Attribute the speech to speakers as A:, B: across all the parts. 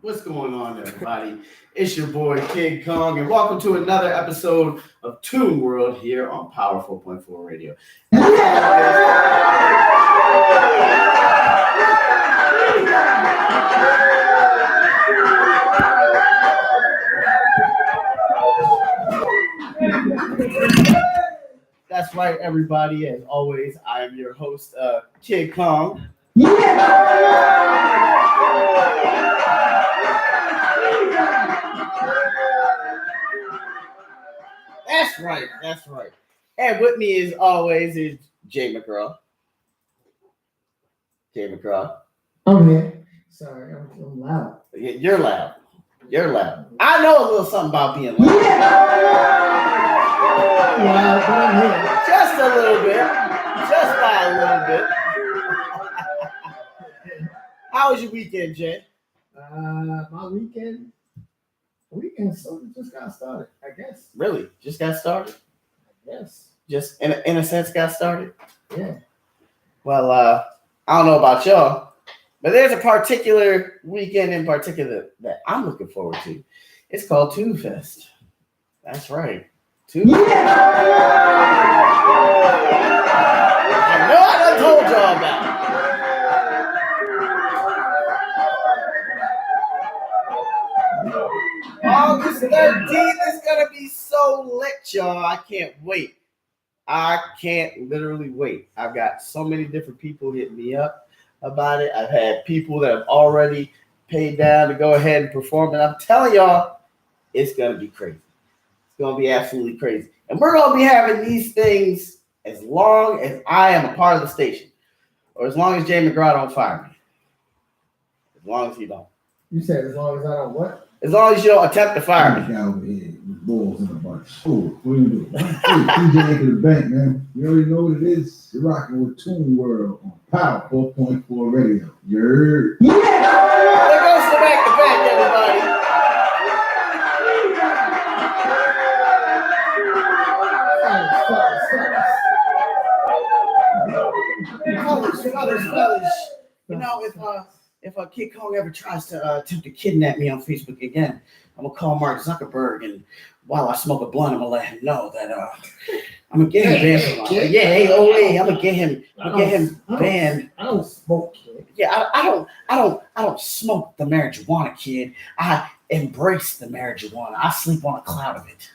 A: What's going on, everybody? It's your boy King Kong, and welcome to another episode of Toon World here on Power 4.4 Radio. That's right, everybody. As always, I am your host, King Kong. That's right. And with me, as always, is Jay McGraw. Jay McGraw.
B: I'm here. Sorry, I'm loud.
A: You're loud. You're loud. I know a little something about being loud.
B: Yeah, but I'm here.
A: Just a little bit. Just by a little bit. How was your weekend, Jay?
B: My weekend sort of just got started, I guess.
A: Really? Just got started?
B: Yes.
A: Just in a sense got started?
B: Yeah.
A: Well, I don't know about y'all, but there's a particular weekend in particular that I'm looking forward to. It's called Toon Fest. That's right. Toon Fest. I know I done told y'all about it. August 13th is going to be so lit, y'all. I can't wait. I can't literally wait. I've got so many different people hitting me up about it. I've had people that have already paid down to go ahead and perform. And I'm telling y'all, it's going to be crazy. It's going to be absolutely crazy. And we're going to be having these things as long as I am a part of the station. Or as long as Jay McGraw don't fire me. As long as he don't.
B: You said as long as I don't what?
A: As long as you don't attempt to fire me.
C: Over here with balls in a bunch. Oh, what do you do? Hey, DJ into the bank, man. You already know what it is. You're rocking with Toon World on Power 4.4 Radio. You heard?
A: Yeah! There goes the back to back, everybody. Fellas. You know, if Kid Kong ever tries to attempt to kidnap me on Facebook again, I'm gonna call Mark Zuckerberg, and while I smoke a blunt, I'm gonna let him know that I'm gonna get him banned. I'm gonna get him banned.
B: I don't smoke, kid.
A: Yeah, I don't smoke the marijuana, kid. I embrace the marijuana. I sleep on a cloud of it.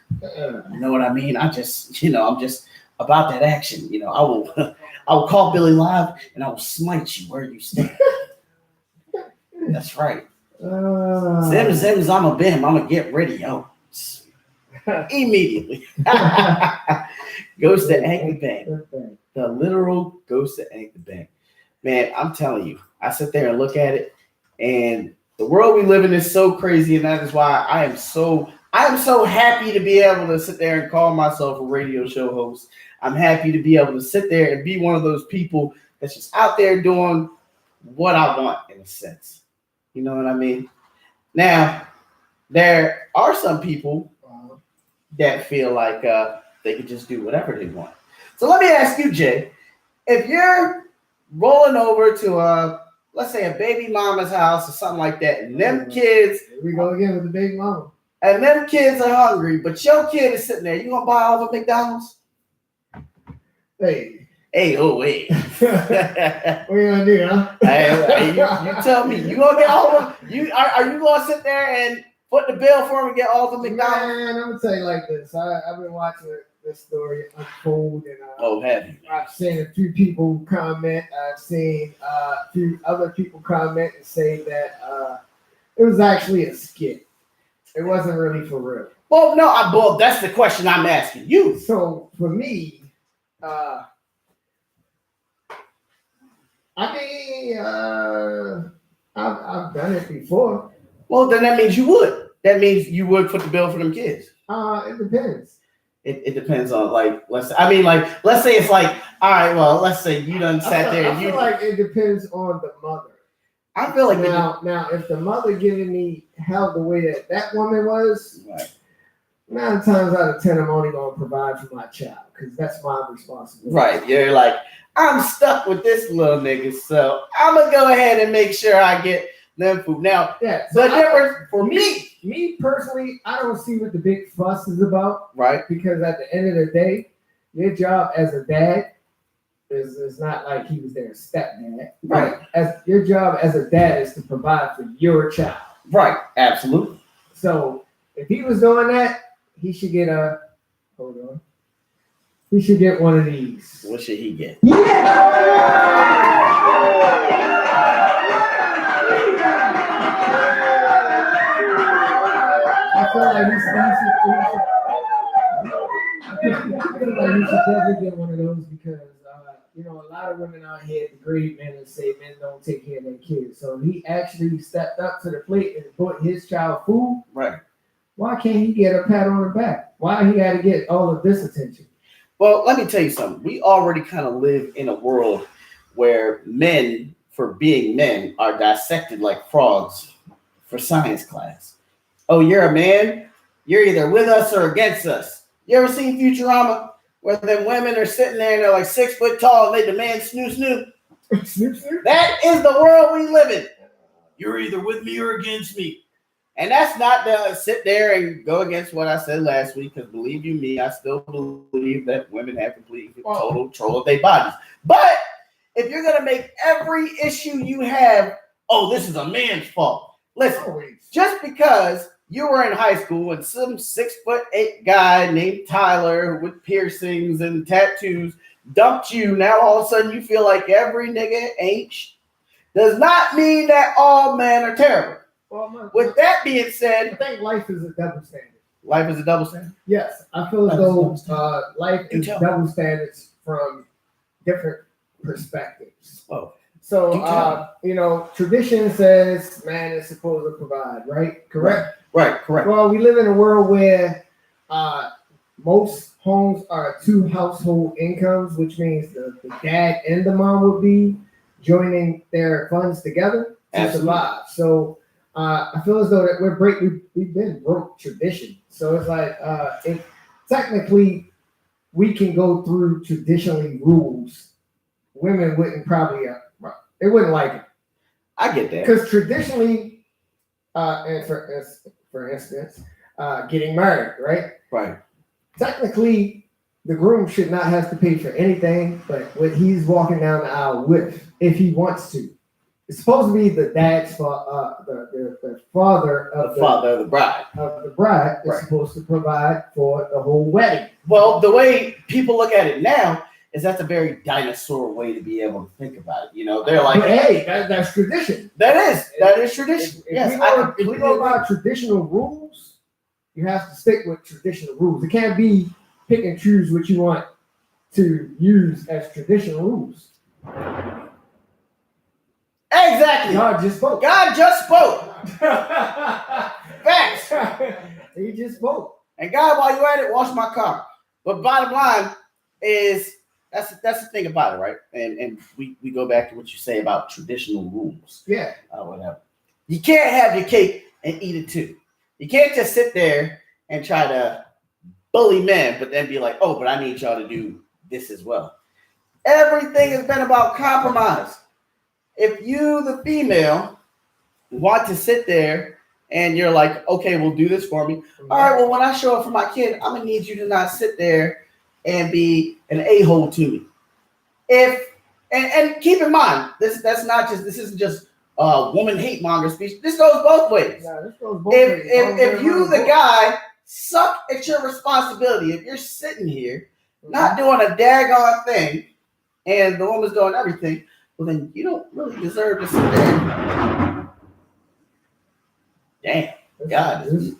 A: You know what I mean? I'm just about that action. You know, I will call Billy live and I will smite you where you stand. That's right. Zim's, I'm a bim. I'm gonna get ready, yo. Immediately. Goes to Anchor Bank. The literal goes to Anchor Bank. Man, I'm telling you, I sit there and look at it, and the world we live in is so crazy, and that is why I am so happy to be able to sit there and call myself a radio show host. I'm happy to be able to sit there and be one of those people that's just out there doing what I want, in a sense. You know what I mean? Now, there are some people that feel like they can just do whatever they want. So let me ask you, Jay, if you're rolling over to let's say a baby mama's house or something like that, and them kids,
B: here we go again with the baby mama,
A: and them kids are hungry, but your kid is sitting there, you gonna buy all the McDonald's?
B: Hey,
A: oh wait.
B: What you gonna do, huh?
A: Hey, you tell me, you gonna get all of them? Are you gonna sit there and put the bill for him and get all the McDonald's?
B: Man, I'm gonna tell you like this. I've been watching this story unfold, and
A: have you?
B: I've seen a few people comment. I've seen a few other people comment and say that it was actually a skit. It wasn't really for real.
A: Well, no, that's the question I'm asking you.
B: So for me, I've done it before.
A: Well, then that means you would. That means you would put the bill for them kids.
B: It depends.
A: It depends on let's say it's like, all right, well, let's say you done sat there and
B: I feel like it depends on the mother.
A: I feel like
B: now if the mother giving me hell the way that woman was,
A: right.
B: 9 times out of 10 I'm only gonna provide for my child because that's my responsibility.
A: Right. You're like, I'm stuck with this little nigga, so I'm gonna go ahead and make sure I get than food. Now,
B: Yeah.
A: the
B: So
A: difference
B: for me personally, I don't see what the big fuss is about.
A: right?
B: Because at the end of the day, your job as a dad is not like he was their stepdad.
A: Right.
B: As your job as a dad is to provide for your child.
A: Right. Absolutely.
B: So if he was doing that, he should get hold on. He should get one of these.
A: What should he get?
B: I feel like he should definitely get one of those because a lot of women out here degrade men and say men don't take care of their kids. So he actually stepped up to the plate and bought his child food.
A: Right.
B: Why can't he get a pat on the back? Why he got to get all of this attention?
A: Well, let me tell you something. We already kind of live in a world where men, for being men, are dissected like frogs for science class. Oh, you're a man? You're either with us or against us. You ever seen Futurama? Where them women are sitting there and they're like 6 foot tall and they demand snoo snoo. That is the world we live in. You're either with me or against me. And that's not to sit there and go against what I said last week, because believe you me, I still believe that women have complete total control of their bodies. But if you're going to make every issue you have, oh, this is a man's fault. Listen, just because you were in high school and some 6'8" guy named Tyler with piercings and tattoos dumped you, now all of a sudden you feel like every nigga ain't does not mean that all men are terrible.
B: Well,
A: with that being said,
B: I think life is a double standard.
A: Life is a double standard?
B: Yes. I feel as though life is double standards from different perspectives.
A: Oh.
B: So, tradition says man is supposed to provide, right? Correct?
A: Right, correct.
B: Well, we live in a world where most homes are 2 household incomes, which means the dad and the mom would be joining their funds together to survive. So, I feel as though that we've been broke tradition. So it's like technically we can go through traditionally rules. Women wouldn't probably they wouldn't like it.
A: I get that.
B: Because traditionally, and for instance, getting married, right?
A: Right.
B: Technically, the groom should not have to pay for anything but what he's walking down the aisle with, if he wants to. It's supposed to be the dad's the father of
A: the bride.
B: Of the bride is supposed to provide for the whole wedding.
A: Well, the way people look at it now is that's a very dinosaur way to be able to think about it. They're like,
B: but hey, that's tradition.
A: That is tradition.
B: If we go by traditional rules, you have to stick with traditional rules. It can't be pick and choose what you want to use as traditional rules.
A: Exactly.
B: God just spoke.
A: Facts.
B: He just spoke.
A: And God, while you're at it, wash my car. But bottom line is that's the thing about it, right? And we go back to what you say about traditional rules.
B: Yeah.
A: Whatever. You can't have your cake and eat it too. You can't just sit there and try to bully men, but then be like, oh, but I need y'all to do this as well. Everything has been about compromise. If you, the female, want to sit there and you're like, okay, well, do this for me. All right, well, when I show up for my kid, I'm going to need you to not sit there and be an a-hole to me. And keep in mind, this isn't just woman hate monger speech. This goes both ways.
B: Yeah, this goes both ways.
A: If you, the guy, suck at your responsibility, if you're sitting here not doing a daggone thing and the woman's doing everything, well, then you don't really deserve to sit there. Damn, God is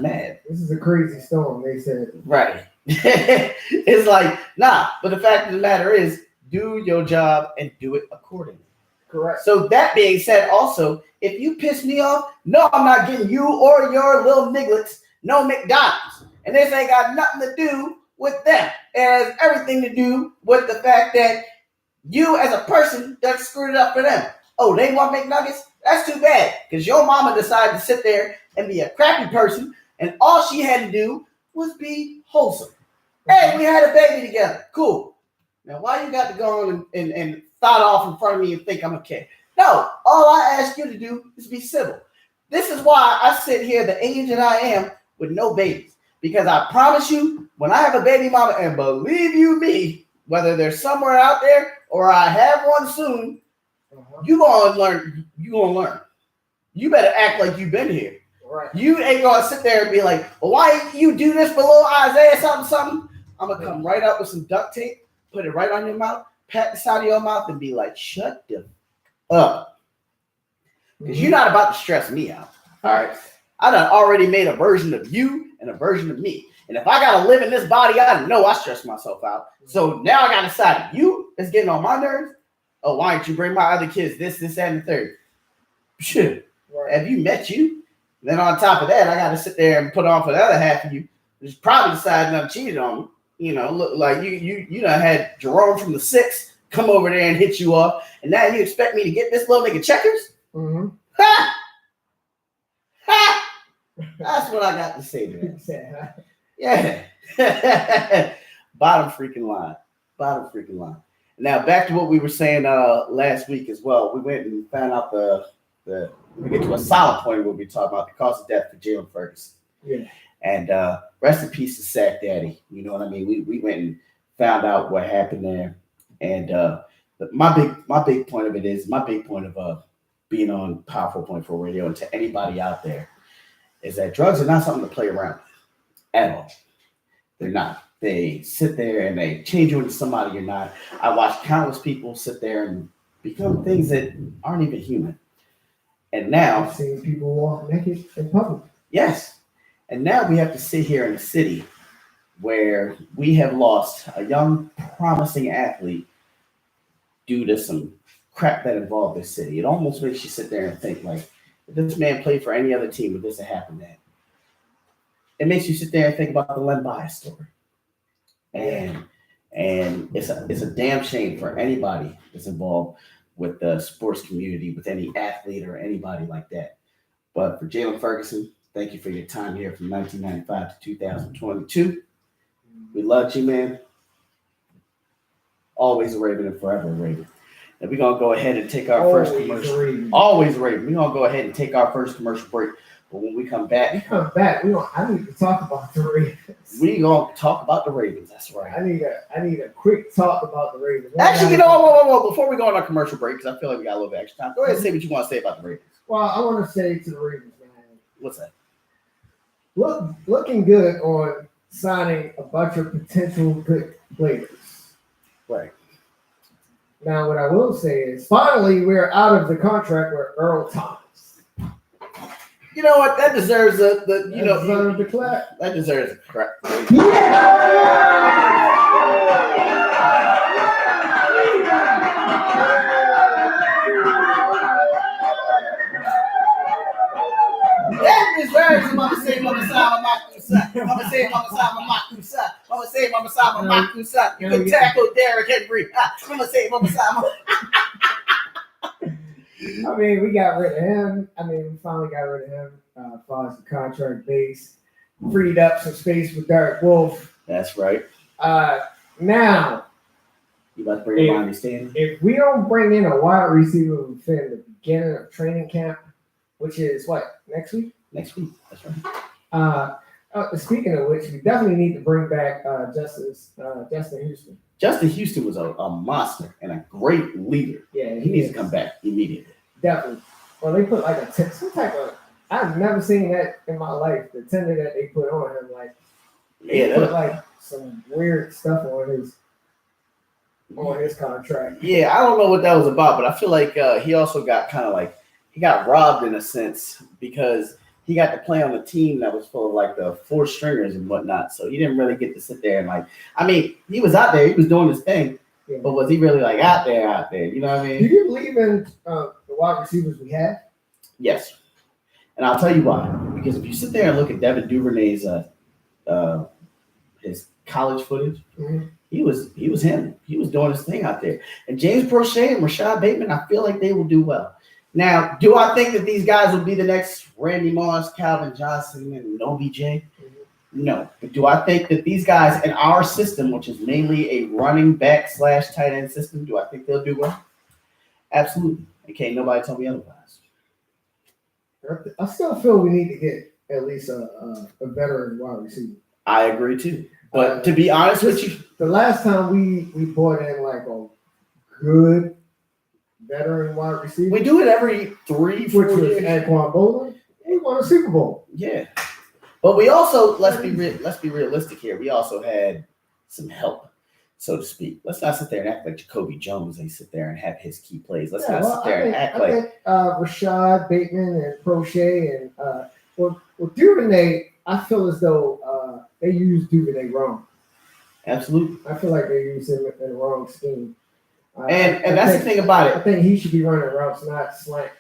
A: mad.
B: This is a crazy storm, they said.
A: Right. It's like, nah, but the fact of the matter is, do your job and do it accordingly.
B: Correct.
A: So that being said, also, if you piss me off, no, I'm not getting you or your little nigglets no McDonald's. And this ain't got nothing to do with them. It has everything to do with the fact that you as a person done screwed it up for them. Oh, they want McNuggets? That's too bad. Because your mama decided to sit there and be a crappy person, and all she had to do was be wholesome. Hey, we had a baby together. Cool. Now, why you got to go on and thought off in front of me and think I'm okay? No, all I ask you to do is be civil. This is why I sit here the age that I am with no babies. Because I promise you, when I have a baby mama, and believe you me, whether they're somewhere out there or I have one soon, you gonna learn. You gonna learn. You better act like you've been here.
B: Right.
A: You ain't gonna sit there and be like, well, why you do this below Isaiah something? I'm gonna come right up with some duct tape, put it right on your mouth, pat the side of your mouth, and be like, shut the up. Because you're not about to stress me out. All right. I done already made a version of you and a version of me. And if I gotta live in this body, I know I stress myself out. So now I gotta decide you is getting on my nerves. Oh, why don't you bring my other kids this, that, and the third? Shit. Right. Have you met you? Then on top of that, I got to sit there and put on for the other half of you, who's probably decided not cheated on me. You know, look like you done had Jerome from the 6 come over there and hit you off, and now you expect me to get this little nigga checkers? Mm-hmm. Ha! Ha! That's what I got to say to that. Yeah. Bottom freaking line. Bottom freaking line. Now back to what we were saying last week as well. We went and found out we get to a solid point where we talk about the cause of death for Jalen Ferguson. Yeah. And rest in peace to Sack Daddy. You know what I mean? We went and found out what happened there. And my big point of it is my big point of being on Powerful Point for Radio and to anybody out there is that drugs are not something to play around with at all. They're not. They sit there and they change you into somebody you're not. I watched countless people sit there and become things that aren't even human. And now
B: I've seen people walk naked in public.
A: Yes. And now we have to sit here in a city where we have lost a young, promising athlete due to some crap that involved this city. It almost makes you sit there and think, like, if this man played for any other team, would this have happened then? It makes you sit there and think about the Len Bias story. And it's a damn shame for anybody that's involved with the sports community, with any athlete or anybody like that. But for Jalen Ferguson, thank you for your time here from 1995 to 2022. We loved you, man. Always a Raven and forever a Raven. And we're going to go ahead and take our first commercial. Always a Raven. We're going to go ahead and take our first commercial break. But when we come back,
B: I need to talk about the Ravens.
A: We're going to talk about the Ravens. That's right.
B: I need a quick talk about the Ravens.
A: Actually, you know, whoa. Before we go on our commercial break, because I feel like we got a little bit extra time, go ahead and say what you want to say about the Ravens.
B: Well, I want to say to the Ravens, man.
A: What's that?
B: Looking good on signing a bunch of potential good players.
A: Right.
B: Now, what I will say is, finally, we're out of the contract with Earl Thomas.
A: You know what? That deserves the
B: clap.
A: That deserves a crap. That deserves it. Mama say, Mama Sama Makusa. Mama say, Mama Sama Makusa. Mama say, Mama Sama Makusa. You can tackle Derrick Henry. Mama say, Mama Sama.
B: I mean, we got rid of him. We finally got rid of him as far as the contract base. Freed up some space with Derek Wolf.
A: That's right.
B: Now,
A: you about to bring in Bonnie Stanley?
B: If we don't bring in a wide receiver within the beginning of training camp, which is what, next week?
A: Next week, that's right.
B: Speaking of which, we definitely need to bring back Justin Houston. Justin
A: Houston was a monster and a great leader.
B: Yeah,
A: he needs to come back immediately.
B: Definitely. Well, they put like some type of. I've never seen that in my life. The tender that they put on him, like they put like some weird stuff on his contract.
A: Yeah, I don't know what that was about, but I feel like he also got kind of like he got robbed in a sense because he got to play on a team that was full of like the 4 stringers and whatnot. So he didn't really get to sit there and he was out there, he was doing his thing, but was he really like out there? You know what I mean?
B: Do you believe in the wide receivers we have?
A: Yes. And I'll tell you why. Because if you sit there and look at Devin Duvernay's his college footage, he was him. He was doing his thing out there. And James Prochet and Rashad Bateman, I feel like they will do well. Now, do I think that these guys will be the next Randy Moss, Calvin Johnson, and OBJ? No. But do I think that these guys in our system, which is mainly a running back / tight end system, do I think they'll do well? Absolutely. And can't nobody tell me otherwise.
B: I still feel we need to get at least a veteran wide receiver.
A: I agree too. But to be honest with you,
B: the last time we brought in like a good veteran wide receiver,
A: we do it every 3-4 years.
B: Anquan Boldin. We won a Super Bowl.
A: Yeah, but we also let's be realistic here. We also had some help, so to speak. Let's not sit there and act like Jacoby Jones and sit there and have his key plays. Let's not sit there and act like
B: Rashad Bateman and Prochet and well Duvernay. I feel as though they used Duvernay wrong.
A: Absolutely,
B: I feel like they used him in the wrong scheme.
A: And that's the thing about it.
B: I think he should be running routes, not slants.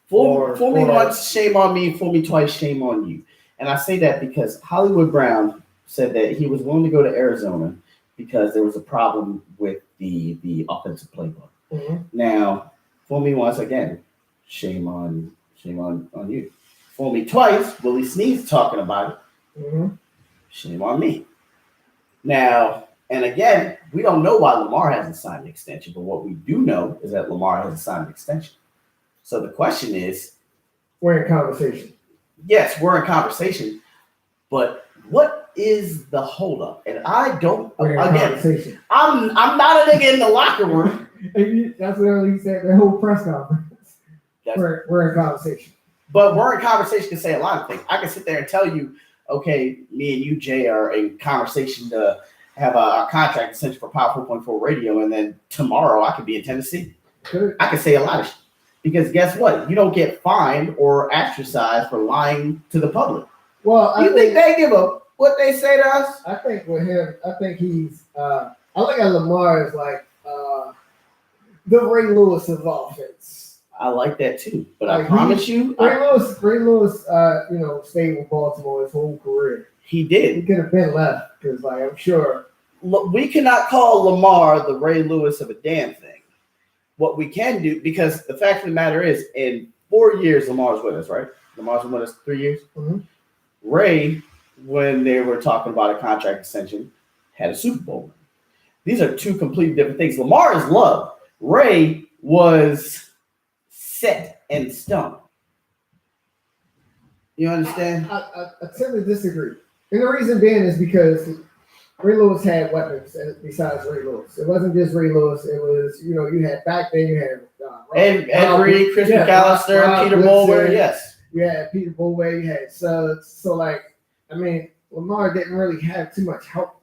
A: Fool me once, shame on me. Fool me twice, shame on you. And I say that because Hollywood Brown said that he was willing to go to Arizona because there was a problem with the offensive playbook.
B: Mm-hmm.
A: Now, fool me once again, shame on you. Fool me twice, Willie Snead's talking about it.
B: Mm-hmm.
A: Shame on me. Now, and again, we don't know why Lamar hasn't signed an extension, but what we do know is that Lamar hasn't signed an extension. So the question is,
B: we're in conversation.
A: Yes, we're in conversation, but what is the holdup? And I don't. Again, I'm not a nigga in the locker room.
B: That's what he said. The whole press conference. We're in conversation.
A: But we're in conversation to say a lot of things. I can sit there and tell you, okay, me and you, Jay, are in conversation to have a contract extension for Power 4.4 Radio, and then tomorrow I could be in Tennessee.
B: Good.
A: I could say a lot of shit. Because guess what? You don't get fined or ostracized for lying to the public.
B: Well,
A: you think they give a what they say to us?
B: I think with him, I think he's. I look at Lamar as like the Ray Lewis of offense.
A: I like that too, but like I promise you,
B: Ray Lewis, stayed with Baltimore his whole career.
A: He did.
B: He could have been left because, like, I'm sure
A: we cannot call Lamar the Ray Lewis of a damn thing. What we can do, because the fact of the matter is, in 4 years, Lamar's with us, right? Lamar's been with us 3 years.
B: Mm-hmm.
A: Ray, when they were talking about a contract extension, had a Super Bowl. These are two completely different things. Lamar is loved. Ray was set in stone. You understand?
B: I tend to disagree. And the reason being is because Ray Lewis had weapons besides Ray Lewis. It wasn't just Ray Lewis. It was, you had back then, you had
A: Ed Reed, Chris McAllister, Peter Boulware, yes.
B: You had Peter Boulware, you had Suggs. So, Lamar didn't really have too much help.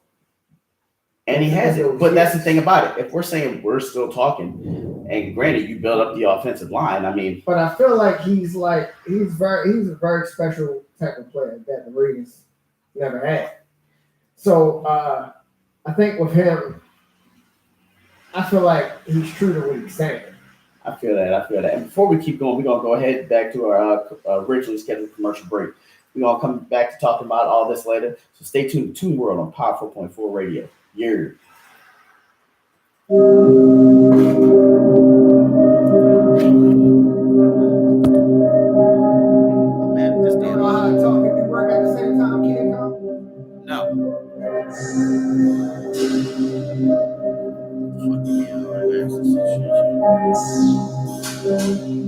A: And he has it. But that's the thing about it. If we're saying we're still talking, and granted, you build up the offensive line, But
B: I feel like he's a very special type of player that the Ravens never had. So I think with him, I feel like he's true to what he's saying.
A: I feel that. And before we keep going, we're going to go ahead back to our originally scheduled commercial break. We're going to come back to talking about all this later. So stay tuned to Toon World on Power 4.4 Radio. Yeah. Man, this damn
B: talking and work at the same time, can't come?
A: No. Fuck me,